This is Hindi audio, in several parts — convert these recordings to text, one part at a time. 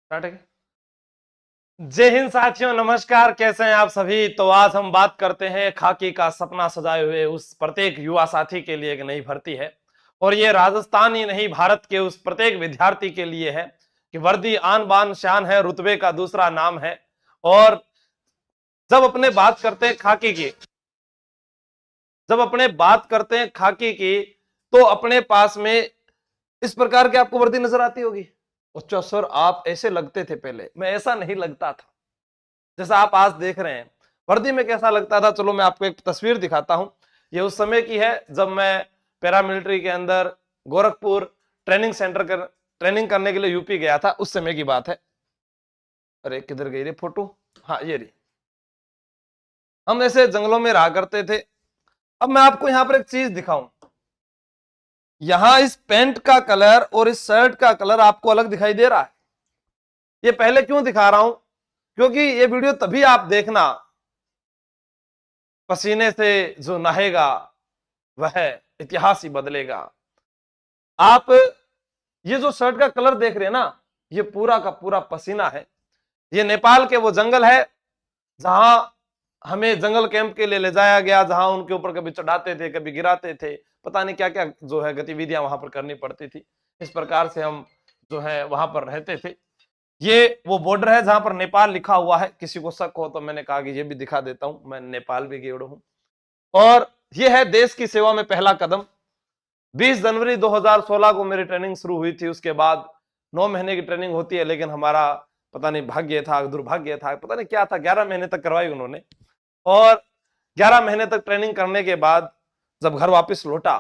स्टार्ट है। जय हिंद साथियों, नमस्कार। कैसे हैं आप सभी। तो आज हम बात करते हैं खाकी का सपना सजाए हुए उस प्रत्येक युवा साथी के लिए एक नई भर्ती है। और ये राजस्थान ही नहीं, भारत के उस प्रत्येक विद्यार्थी के लिए है कि वर्दी आन बान शान है, रुतबे का दूसरा नाम है। और जब अपने बात करते हैं खाकी की, तो अपने पास में इस प्रकार की आपको वर्दी नजर आती होगी। अच्छा सर, आप ऐसे लगते थे पहले। मैं ऐसा नहीं लगता था जैसा आप आज देख रहे हैं। वर्दी में कैसा लगता था, चलो मैं आपको एक तस्वीर दिखाता हूं। ये उस समय की है जब मैं पैरामिलिट्री के अंदर गोरखपुर ट्रेनिंग करने के लिए यूपी गया था। उस समय की बात है। अरे किधर गई रे फोटो। हाँ ये रही। हम ऐसे जंगलों में रहा करते थे। अब मैं आपको यहां पर एक चीज दिखाऊं। यहां इस पैंट का कलर और इस शर्ट का कलर आपको अलग दिखाई दे रहा है। ये पहले क्यों दिखा रहा हूं, क्योंकि ये वीडियो तभी आप देखना, पसीने से जो नहाएगा वह इतिहास ही बदलेगा। आप ये जो शर्ट का कलर देख रहे हैं ना, ये पूरा का पूरा पसीना है। ये नेपाल के वो जंगल है जहां हमें जंगल कैंप के लिए ले जाया गया, जहां उनके ऊपर कभी चढ़ाते थे, कभी गिराते थे, पता नहीं क्या क्या जो है गतिविधियां वहां पर करनी पड़ती थी। इस प्रकार से हम जो है वहां पर रहते थे। ये वो बॉर्डर है जहां पर नेपाल लिखा हुआ है। किसी को शक हो तो मैंने कहा कि ये भी दिखा देता हूं, मैं नेपाल भी गया हूं। और यह है देश की सेवा में पहला कदम। 20 जनवरी 2016 को मेरी ट्रेनिंग शुरू हुई थी। उसके बाद 9 महीने की ट्रेनिंग होती है, लेकिन हमारा पता नहीं भाग्य था, दुर्भाग्य था, पता नहीं क्या था, 11 महीने तक करवाई उन्होंने। और 11 महीने तक ट्रेनिंग करने के बाद जब घर वापस लौटा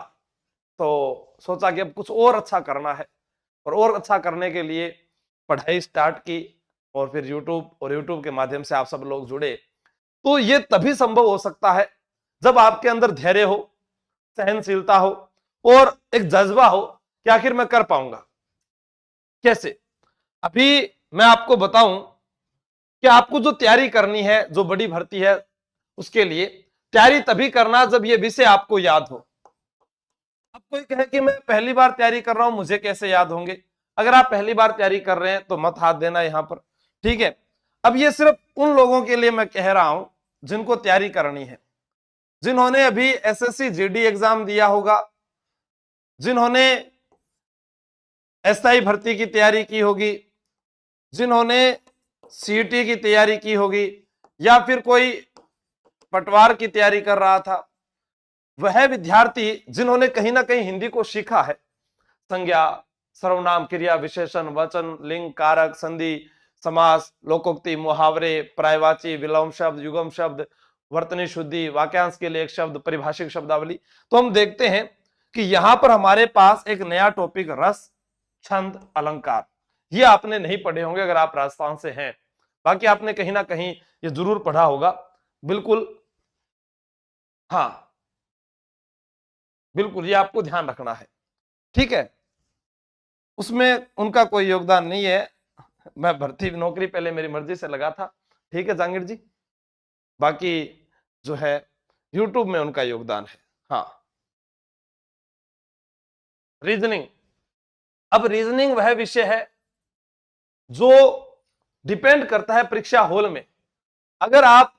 तो सोचा कि अब कुछ और अच्छा करना है। और अच्छा करने के लिए पढ़ाई स्टार्ट की। और फिर यूट्यूब के माध्यम से आप सब लोग जुड़े। तो ये तभी संभव हो सकता है जब आपके अंदर धैर्य हो, सहनशीलता हो और एक जज्बा हो कि आखिर मैं कर पाऊंगा। कैसे? अभी मैं आपको बताऊं कि आपको जो तैयारी करनी है, जो बड़ी भर्ती है, उसके लिए तैयारी तभी करना जब ये विषय आपको याद हो। अब कोई कहे कि मैं पहली बार तैयारी कर रहा हूं, मुझे कैसे याद होंगे। अगर आप पहली बार तैयारी कर रहे हैं तो मत हाथ देना यहां पर, ठीक है। अब ये सिर्फ उन लोगों के लिए मैं कह रहा हूं जिनको तैयारी करनी है, जिन्होंने अभी एसएससी जीडी एग्जाम दिया होगा, जिन्होंने एसआई भर्ती की तैयारी की होगी, जिन्होंने सीईटी की तैयारी की होगी, या फिर कोई पटवार की तैयारी कर रहा था। वह विद्यार्थी जिन्होंने कहीं ना कहीं हिंदी को सीखा है, संज्ञा, सर्वनाम, क्रिया, विशेषण, वचन, लिंग, कारक, संधि, समास, लोकोक्ति, मुहावरे, पर्यायवाची, विलोम शब्द, युगम शब्द, वर्तनी शुद्धि, वाक्यांश के लिए एक शब्द, परिभाषिक शब्दावली। तो हम देखते हैं कि यहां पर हमारे पास एक नया टॉपिक रस, छंद, अलंकार। ये आपने नहीं पढ़े होंगे अगर आप राजस्थान से हैं। बाकी आपने कहीं ना कहीं ये जरूर पढ़ा होगा। बिल्कुल, हाँ बिल्कुल, ये आपको ध्यान रखना है, ठीक है। उसमें उनका कोई योगदान नहीं है। मैं भर्ती नौकरी पहले मेरी मर्जी से लगा था, ठीक है जहांगीर जी। बाकी जो है यूट्यूब में उनका योगदान है। हाँ, रीजनिंग। अब रीजनिंग वह विषय है जो डिपेंड करता है परीक्षा हॉल में। अगर आप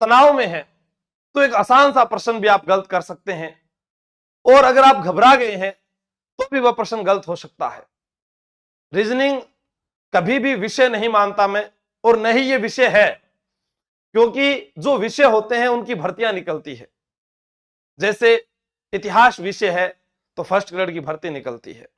तनाव में हैं तो एक आसान सा प्रश्न भी आप गलत कर सकते हैं, और अगर आप घबरा गए हैं तो भी वह प्रश्न गलत हो सकता है। रीजनिंग कभी भी विषय नहीं मानता मैं, और नहीं ये विषय है, क्योंकि जो विषय होते हैं उनकी भर्तियां निकलती है। जैसे इतिहास विषय है तो फर्स्ट ग्रेड की भर्ती निकलती है,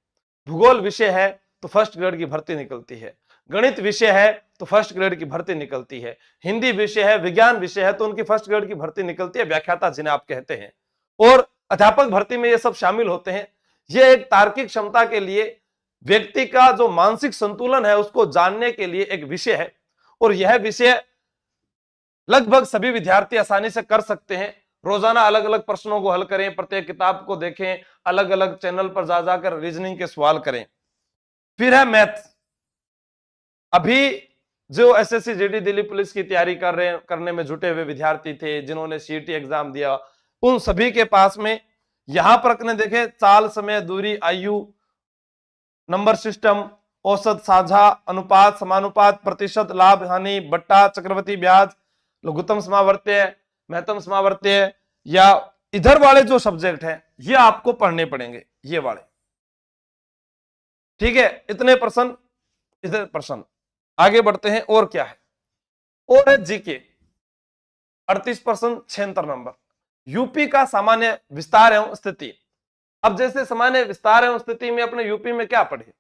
भूगोल विषय है तो फर्स्ट ग्रेड की भर्ती निकलती है, गणित विषय है तो फर्स्ट ग्रेड की भर्ती निकलती है, हिंदी विषय है, विज्ञान विषय है तो उनकी फर्स्ट ग्रेड की भर्ती निकलती है, व्याख्याता जिन्हें आप कहते हैं। और अध्यापक भर्ती में ये सब शामिल होते हैं। यह एक तार्किक क्षमता के लिए, व्यक्ति का जो मानसिक संतुलन है उसको जानने के लिए एक विषय है। और यह विषय लगभग सभी विद्यार्थी आसानी से कर सकते हैं। रोजाना अलग अलग प्रश्नों को हल करें, प्रत्येक किताब को देखें, अलग अलग चैनल पर जा जाकर रीजनिंग के सवाल करें। फिर है मैथ्स। अभी जो एसएससी जीडी दिल्ली पुलिस की तैयारी करने में जुटे हुए विद्यार्थी थे, जिन्होंने सीईटी एग्जाम दिया, उन सभी के पास में यहां पर देखे चाल, समय, दूरी, आयु, नंबर सिस्टम औसत, साझा, अनुपात, समानुपात, प्रतिशत, लाभ हानि, बट्टा, चक्रवृद्धि ब्याज, लघुत्तम समावर्त्य, महत्तम समावर्त्य, या इधर वाले जो सब्जेक्ट हैं ये आपको पढ़ने पड़ेंगे, ये वाले। ठीक है, इतने प्रश्न, इधर प्रश्न। आगे बढ़ते हैं, और क्या है, और है जीके 38%, 76 नंबर। यूपी का सामान्य विस्तार एवं स्थिति। अब जैसे सामान्य विस्तार एवं स्थिति में अपने यूपी में क्या पढ़े,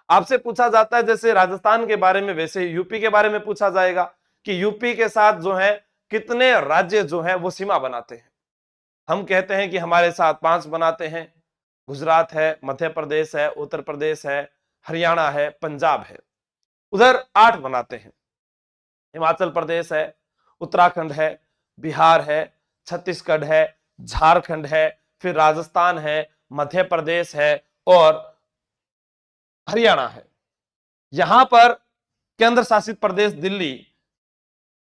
आपसे पूछा जाता है जैसे राजस्थान के बारे में, वैसे यूपी के बारे में पूछा जाएगा कि यूपी के साथ जो है कितने राज्य जो है वो सीमा बनाते हैं। हम कहते हैं कि हमारे साथ 5 बनाते हैं, गुजरात है, मध्य प्रदेश है, उत्तर प्रदेश है, हरियाणा है, पंजाब है। उधर 8 बनाते हैं, हिमाचल प्रदेश है, उत्तराखंड है, बिहार है, छत्तीसगढ़ है, झारखंड है, फिर राजस्थान है, मध्य प्रदेश है और हरियाणा है। यहां पर केंद्र शासित प्रदेश दिल्ली,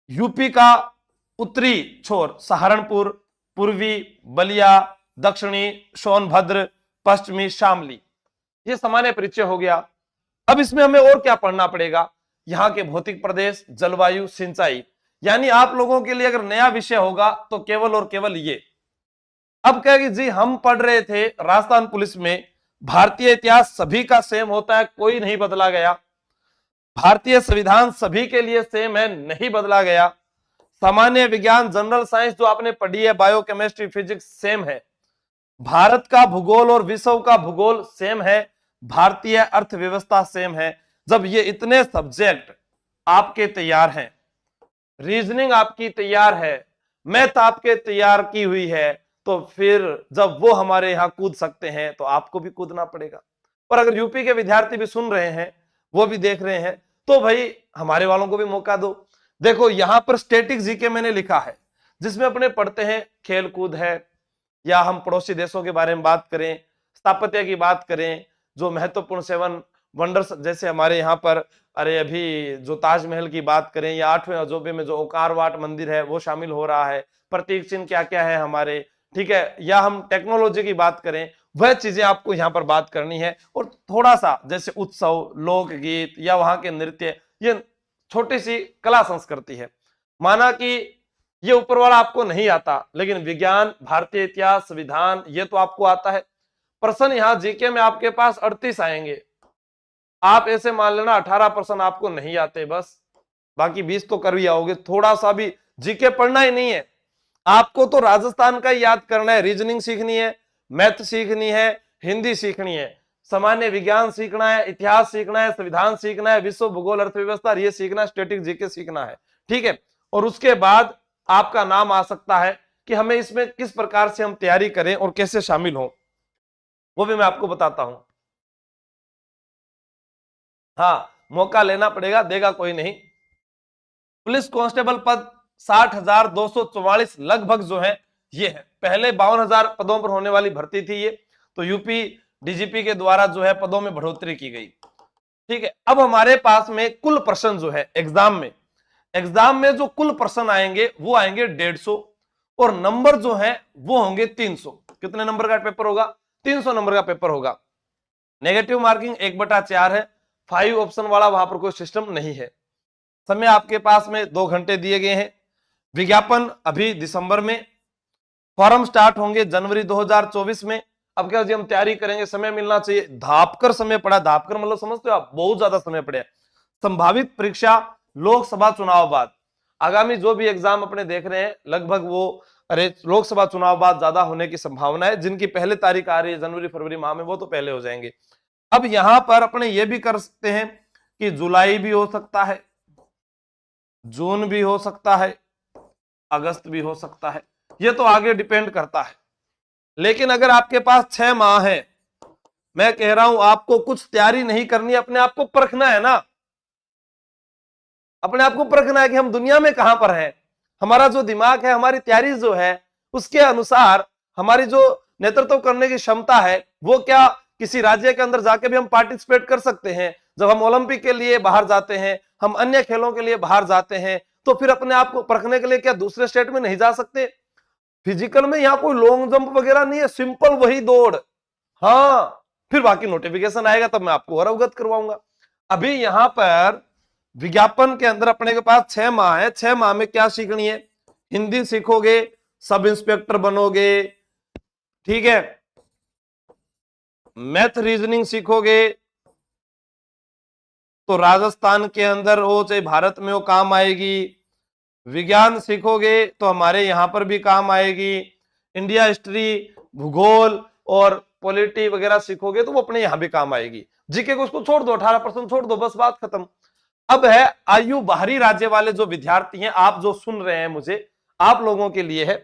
यूपी का उत्तरी छोर सहारनपुर, पूर्वी बलिया, दक्षिणी सोनभद्र, पश्चिमी शामली। ये सामान्य परिचय हो गया। अब इसमें हमें और क्या पढ़ना पड़ेगा, यहाँ के भौतिक प्रदेश, जलवायु, सिंचाई। यानी आप लोगों के लिए अगर नया विषय होगा तो केवल और केवल ये। अब कहेगी जी हम पढ़ रहे थे राजस्थान पुलिस में, भारतीय इतिहास सभी का सेम होता है, कोई नहीं बदला गया। भारतीय संविधान सभी के लिए सेम है, नहीं बदला गया। सामान्य विज्ञान, जनरल साइंस जो आपने पढ़ी है, बायोकेमिस्ट्री, फिजिक्स सेम है। भारत का भूगोल और विश्व का भूगोल सेम है। भारतीय अर्थव्यवस्था सेम है। जब ये इतने सब्जेक्ट आपके तैयार हैं, रीजनिंग आपकी तैयार है, मैथ आपके तैयार की हुई है, तो फिर जब वो हमारे यहां कूद सकते हैं तो आपको भी कूदना पड़ेगा। और अगर यूपी के विद्यार्थी भी सुन रहे हैं, वो भी देख रहे हैं, तो भाई हमारे वालों को भी मौका दो। देखो यहां पर स्टैटिक जीके मैंने लिखा है, जिसमें अपने पढ़ते हैं खेल कूद है, या हम पड़ोसी देशों के बारे में बात करें, स्थापत्य की बात करें, जो महत्वपूर्ण 7 वंडर्स जैसे हमारे यहाँ पर, अरे अभी जो ताजमहल की बात करें, या 8वें अजूबे में जो ओकार वाट मंदिर है वो शामिल हो रहा है, प्रतीक चिन्ह क्या क्या है हमारे, ठीक है, या हम टेक्नोलॉजी की बात करें, वह चीजें आपको यहाँ पर बात करनी है। और थोड़ा सा जैसे उत्सव, लोकगीत या वहां के नृत्य, ये छोटी सी कला संस्कृति है। माना कि ये ऊपर वाला आपको नहीं आता, लेकिन विज्ञान, भारतीय इतिहास, संविधान ये तो आपको आता है। प्रश्न यहाँ जीके में आपके पास 38 आएंगे। आप ऐसे मान लेना 18% आपको नहीं आते, बस बाकी 20 तो कर ही आओगे। थोड़ा सा भी जीके पढ़ना ही नहीं है आपको, तो राजस्थान का याद करना है, रीजनिंग सीखनी है, मैथ सीखनी है, हिंदी सीखनी है, सामान्य विज्ञान सीखना है, इतिहास सीखना है, संविधान सीखना है, विश्व भूगोल, अर्थव्यवस्था ये सीखना, स्टैटिक जीके सीखना है। ठीक है, और उसके बाद आपका नाम आ सकता है कि हमें इसमें किस प्रकार से हम तैयारी करें और कैसे शामिल हों, वो भी मैं आपको बताता हूं। हाँ, मौका लेना पड़ेगा, देगा कोई नहीं। पुलिस कांस्टेबल पद 60,244 लगभग जो है ये है। पहले 52,000 पदों पर होने वाली भर्ती थी ये, तो यूपी डीजीपी के द्वारा जो है पदों में बढ़ोतरी की गई। ठीक है, अब हमारे पास में कुल प्रश्न जो है एग्जाम में जो कुल प्रश्न आएंगे वो आएंगे 150, और नंबर जो है वो होंगे 300। कितने नंबर का पेपर होगा? 300 नंबर का पेपर होगा। नेगेटिव मार्किंग 1/4 है, 5 ऑप्शन वाला वहां पर कोई सिस्टम नहीं है। समय आपके पास में 2 घंटे दिए गए हैं। विज्ञापन अभी दिसंबर में, फॉर्म स्टार्ट होंगे जनवरी 2024 में। अब क्या जी हम तैयारी करेंगे, समय मिलना चाहिए, धापकर समय पड़ा। धापकर मतलब समझते हो आप, बहुत ज्यादा समय पड़ा। संभावित परीक्षा लोकसभा चुनाव बाद, आगामी जो भी एग्जाम अपने देख रहे हैं लगभग वो अरे लोकसभा चुनाव बाद ज्यादा होने की संभावना है। जिनकी पहले तारीख आ रही है जनवरी फरवरी माह में, वो तो पहले हो जाएंगे। अब यहां पर अपने ये भी कर सकते हैं कि जुलाई भी हो सकता है, जून भी हो सकता है, अगस्त भी हो सकता है, ये तो आगे डिपेंड करता है। लेकिन अगर आपके पास 6 माह है, मैं कह रहा हूं आपको कुछ तैयारी नहीं करनी, अपने आप को परखना है ना, अपने आप को परखना है कि हम दुनिया में कहां पर हैं। हमारा जो दिमाग है, हमारी तैयारी जो है, उसके अनुसार हमारी जो नेतृत्व करने की क्षमता है, वो क्या किसी राज्य के अंदर जाके भी हम पार्टिसिपेट कर सकते हैं। जब हम ओलंपिक के लिए बाहर जाते हैं, हम अन्य खेलों के लिए बाहर जाते हैं, तो फिर अपने आप को परखने के लिए क्या दूसरे स्टेट में नहीं जा सकते? फिजिकल में यहाँ कोई लॉन्ग जंप वगैरह नहीं है, सिंपल वही दौड़। हाँ, फिर बाकी नोटिफिकेशन आएगा तब मैं आपको और अवगत करवाऊंगा। अभी यहां पर विज्ञापन के अंदर अपने के पास 6 माह है। 6 माह में क्या सीखनी है? हिंदी सीखोगे, सब इंस्पेक्टर बनोगे, ठीक है। मैथ रीजनिंग सीखोगे तो राजस्थान के अंदर हो चाहे भारत में हो काम आएगी। विज्ञान सीखोगे तो हमारे यहां पर भी काम आएगी। इंडिया हिस्ट्री, भूगोल और पॉलिटी वगैरह सीखोगे तो वो अपने यहां भी काम आएगी। जीके को उसको छोड़ दो, 18% छोड़ दो, बस बात खत्म। अब है आयु बाहरी राज्य वाले जो विद्यार्थी हैं, आप जो सुन रहे हैं मुझे, आप लोगों के लिए है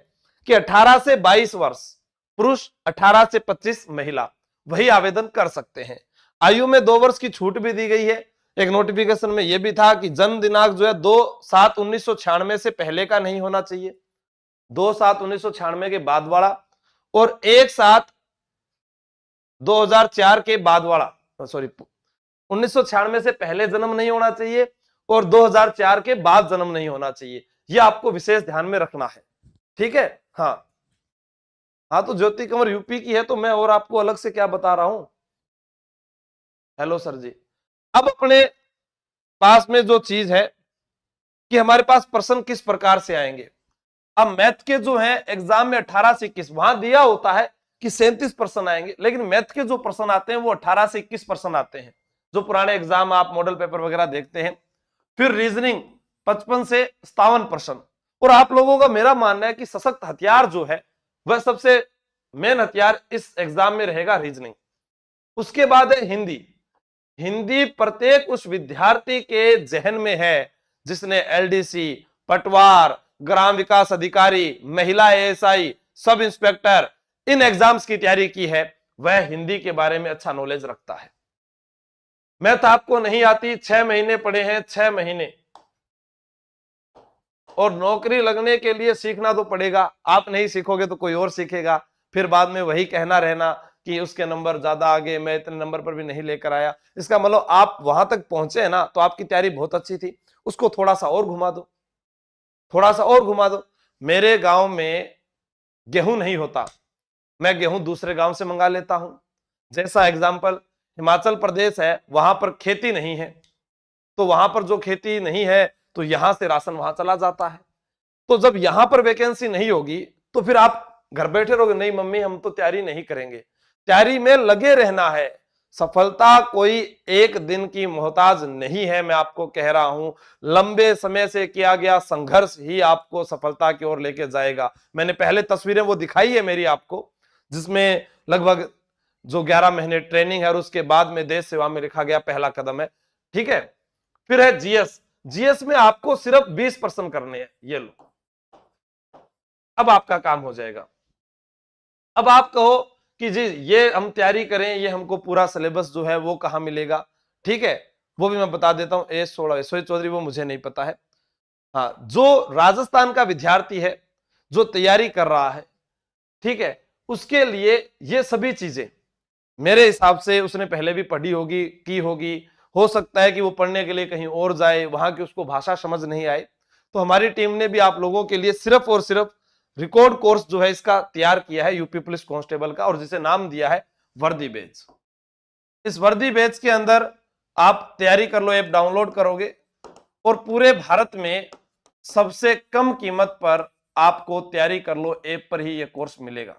कि 18 से 22 वर्ष पुरुष, 18 से 25 महिला, वही आवेदन कर सकते हैं। आयु में 2 वर्ष की छूट भी दी गई है। एक नोटिफिकेशन में यह भी था कि जन्म दिनांक जो है 2/7/1996 से पहले का नहीं होना चाहिए, 2/7/1996 के बाद वाला, और 1/7/2004 के बाद वाला, सॉरी 1996 से पहले जन्म नहीं होना चाहिए और 2004 के बाद जन्म नहीं होना चाहिए। यह आपको विशेष ध्यान में रखना है, ठीक है। हाँ हाँ, तो ज्योति कंवर यूपी की है तो मैं और आपको अलग से क्या बता रहा हूं। हेलो सर जी। अब अपने पास में जो चीज है कि हमारे पास प्रश्न किस प्रकार से आएंगे। अब मैथ के जो है एग्जाम में 18 से 21, वहां दिया होता है कि 37 प्रश्न आएंगे, लेकिन मैथ के जो प्रश्न आते हैं वो 18 से 21 प्रश्न आते हैं, जो पुराने एग्जाम आप मॉडल पेपर वगैरह देखते हैं। फिर रीजनिंग 55 से 57 प्रश्न। और आप लोगों का मेरा मानना है कि सशक्त हथियार जो है वह सबसे मेन हथियार इस एग्जाम में रहेगा रीजनिंग। उसके बाद है हिंदी। हिंदी प्रत्येक उस विद्यार्थी के जहन में है जिसने एलडीसी, पटवार, ग्राम विकास अधिकारी, महिला एएसआई, सब इंस्पेक्टर, इन एग्जाम्स की तैयारी की है, वह हिंदी के बारे में अच्छा नॉलेज रखता है। मैथ आपको नहीं आती, 6 महीने पढ़े हैं, 6 महीने, और नौकरी लगने के लिए सीखना तो पड़ेगा। आप नहीं सीखोगे तो कोई और सीखेगा, फिर बाद में वही कहना रहना कि उसके नंबर ज्यादा आ गए, मैं इतने नंबर पर भी नहीं लेकर आया। इसका मतलब आप वहां तक पहुंचे हैं ना, तो आपकी तैयारी बहुत अच्छी थी, उसको थोड़ा सा और घुमा दो, थोड़ा सा और घुमा दो। मेरे गांव में गेहूं नहीं होता, मैं गेहूं दूसरे गांव से मंगा लेता हूं। जैसा एग्जाम्पल हिमाचल प्रदेश है, वहां पर खेती नहीं है, तो वहां पर जो खेती नहीं है तो यहां से राशन वहां चला जाता है। तो जब यहां पर वैकेंसी नहीं होगी तो फिर आप घर बैठे रहोगे, नहीं मम्मी हम तो तैयारी नहीं करेंगे। तैयारी में लगे रहना है। सफलता कोई एक दिन की मोहताज नहीं है, मैं आपको कह रहा हूं, लंबे समय से किया गया संघर्ष ही आपको सफलता की ओर लेके जाएगा। मैंने पहले तस्वीरें वो दिखाई है मेरी आपको, जिसमें लगभग जो 11 महीने ट्रेनिंग है और उसके बाद में देश सेवा में लिखा गया पहला कदम है, ठीक है। फिर है जीएस। जीएस में आपको सिर्फ 20 प्रश्न करने हैं, ये लो, अब आपका काम हो जाएगा। अब आप कहो कि जी ये हम तैयारी करें, ये हमको पूरा सिलेबस जो है वो कहां मिलेगा, ठीक है, वो भी मैं बता देता हूं। S16 यशोई चौधरी, वो मुझे नहीं पता है। हाँ, जो राजस्थान का विद्यार्थी है जो तैयारी कर रहा है, ठीक है, उसके लिए ये सभी चीजें मेरे हिसाब से उसने पहले भी पढ़ी होगी, की होगी। हो सकता है कि वो पढ़ने के लिए कहीं और जाए, वहां की उसको भाषा समझ नहीं आए, तो हमारी टीम ने भी आप लोगों के लिए सिर्फ और सिर्फ रिकॉर्ड कोर्स जो है इसका तैयार किया है, यूपी पुलिस कांस्टेबल का, और जिसे नाम दिया है वर्दी बैच। इस वर्दी बैच के अंदर आप तैयारी कर लो, ऐप डाउनलोड करोगे और पूरे भारत में सबसे कम कीमत पर आपको तैयारी कर लो ऐप पर ही यह कोर्स मिलेगा,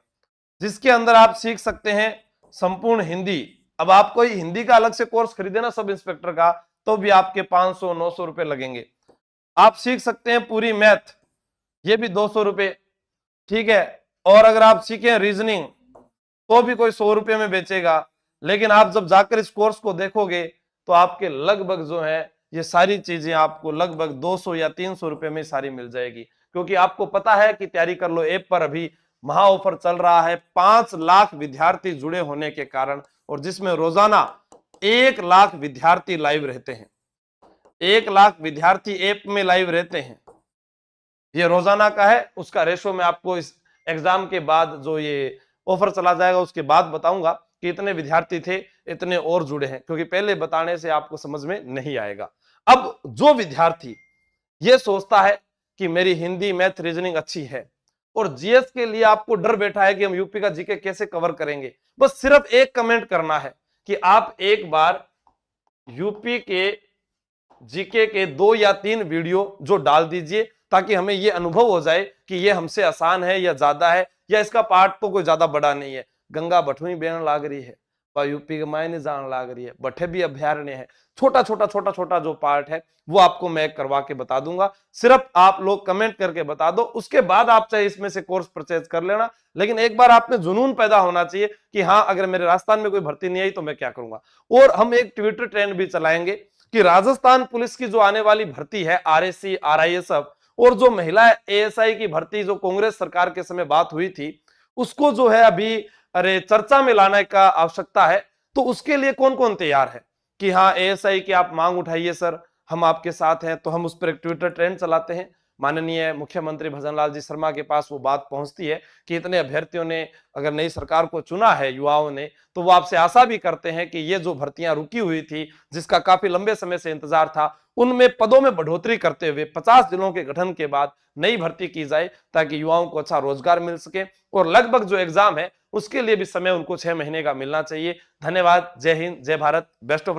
जिसके अंदर आप सीख सकते हैं संपूर्ण हिंदी। अब आपको हिंदी का अलग से कोर्स खरीदे ना सब इंस्पेक्टर का, तो भी आपके 500-900 रुपए लगेंगे। आप सीख सकते हैं पूरी मैथ, ये भी 200 रुपए, ठीक है। और अगर आप सीखें रीजनिंग तो भी कोई 100 रुपए में बेचेगा, लेकिन आप जब जाकर इस कोर्स को देखोगे तो आपके लगभग जो है ये सारी चीजें आपको लगभग 200 या 300 रुपए में सारी मिल जाएगी। क्योंकि आपको पता है कि तैयारी कर लो ऐप पर अभी महा ऑफर चल रहा है, 5 लाख विद्यार्थी जुड़े होने के कारण, और जिसमें रोजाना 1 लाख विद्यार्थी लाइव रहते हैं। 1 लाख विद्यार्थी ऐप में लाइव रहते हैं, ये रोजाना का है। उसका रेशो मैं आपको इस एग्जाम के बाद जो ये ऑफर चला जाएगा उसके बाद बताऊंगा कि इतने विद्यार्थी थे, इतने और जुड़े हैं, क्योंकि पहले बताने से आपको समझ में नहीं आएगा। अब जो विद्यार्थी ये सोचता है कि मेरी हिंदी, मैथ, रीजनिंग अच्छी है और जीएस के लिए आपको डर बैठा है कि हम यूपी का जीके कैसे कवर करेंगे, बस सिर्फ एक कमेंट करना है कि आप एक बार यूपी के जीके के 2 या 3 वीडियो जो डाल दीजिए, ताकि हमें ये अनुभव हो जाए कि ये हमसे आसान है या ज्यादा है, या इसका पार्ट तो कोई ज्यादा बड़ा नहीं है। गंगा बठुई बेन लाग रही है, यूपी के मायने जान लाग रही है, बठे भी अभ्यारण्य है। छोटा छोटा जो पार्ट है वो आपको मैं करवा के बता दूंगा। सिर्फ आप लोग कमेंट करके बता दो, उसके बाद आप चाहे इसमें से कोर्स परचेज कर लेना। लेकिन एक बार आप में जुनून पैदा होना चाहिए कि हाँ, अगर मेरे राजस्थान में कोई भर्ती नहीं आई तो मैं क्या करूंगा। और हम एक ट्विटर ट्रेंड भी चलाएंगे कि राजस्थान पुलिस की जो आने वाली भर्ती है, आरएसी, आरआईएसएफ, और जो महिला एएसआई की भर्ती जो कांग्रेस सरकार के समय बात हुई थी, उसको जो है अभी चर्चा में लाने का आवश्यकता है। तो उसके लिए कौन कौन तैयार है कि हाँ, एएसआई की आप मांग उठाइए सर, हम आपके साथ हैं। तो हम उस पर एक ट्विटर ट्रेंड चलाते हैं। माननीय मुख्यमंत्री भजनलाल जी शर्मा के पास वो बात पहुंचती है कि इतने अभ्यर्थियों ने अगर नई सरकार को चुना है, युवाओं ने, तो वो आपसे आशा भी करते हैं कि ये जो भर्तियां रुकी हुई थी, जिसका काफी लंबे समय से इंतजार था, उनमें पदों में बढ़ोतरी करते हुए 50 जिलों के गठन के बाद नई भर्ती की जाए, ताकि युवाओं को अच्छा रोजगार मिल सके। और लगभग जो एग्जाम है उसके लिए भी समय उनको 6 महीने का मिलना चाहिए। धन्यवाद। जय हिंद, जय भारत, बेस्ट ऑफ